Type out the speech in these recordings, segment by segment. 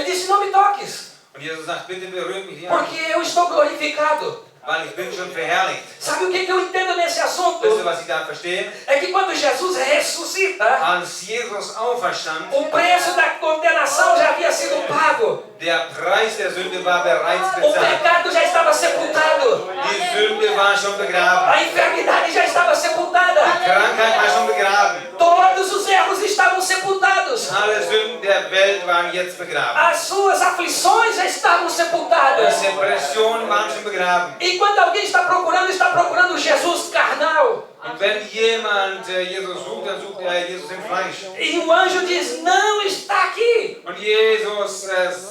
disse, não me toques, Und Jesus sagt, bitte berührt mich nicht, porque eu estou glorificado. weil ich bin schon verherrlicht. Sabe o que eu entendo nesse Wisst assunto? ihr, was ich da verstehe? É que quando Jesus ressuscita, Als Jesus auferstand, o preço da condenação já havia sido pago. der Preis der Sünde war bereits O bezahlt. pecado já estava sepultado. Die Sünde war schon begraben. A enfermidade já estava sepultada. Die Krankheit war schon begraben. Todos os erros estavam sepultados. Alle Sünden der Welt waren jetzt begraben. As suas aflições já estavam sepultadas. Die Depressionen waren schon begraben. E quando alguém está procurando Jesus carnal. Und wenn jemand Jesus sucht, dann sucht er Jesus im Fleisch. E o anjo diz, não está aqui. Und Jesus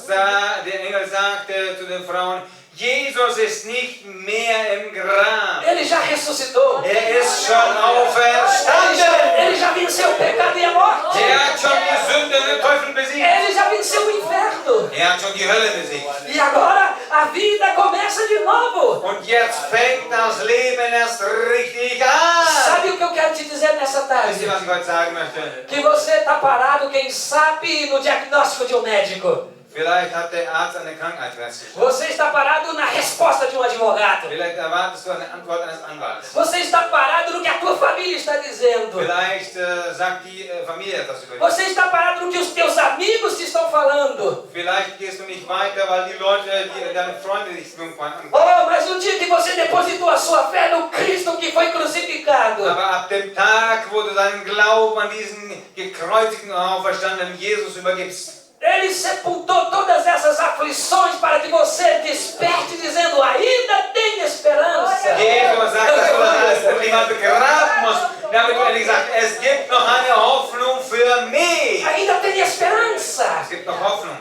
der Engel sagte zu den Frauen, Jesus ist nicht mehr im Grab. Ele já ressuscitou. Ist schon auferstanden. Ele já venceu o pecado e a morte. Hat schon die Sünde und den Teufel besiegt. Ele já venceu o inferno. Hat schon die Hölle besiegt. E agora a vida começa de novo. Und jetzt fängt das Leben erst richtig an. Sabe o que eu quero te dizer nessa Wisst tarde? ihr, was ich heute sagen möchte? Que você está parado, quem sabe, no diagnóstico de um médico. Vielleicht hat der Arzt eine Krankheit festgestellt. Você está parado na resposta de um advogado. Vielleicht erwartest du eine Antwort eines Anwalts. Você está parado no que a tua família está dizendo. Vielleicht sagt die Familie etwas über dich. Você está parado no que os teus amigos te estão falando. Vielleicht gehst du nicht weiter, weil die Leute, deine Freunde dich irgendwann angucken. Oh, mas no dia que você depositou a sua fé no Cristo que foi crucificado, Aber ab dem Tag, wo du deinen Glauben an diesen gekreuzigten und auferstandenen Jesus übergibst, Ele sepultou todas essas aflições para que você desperte dizendo, ainda tem esperança. Jesus sagt, dass du das alles endlich mal begraben musst, damit du endlich sagst, es gibt noch eine Hoffnung für mich. Ainda tem esperança. Es gibt noch Hoffnung.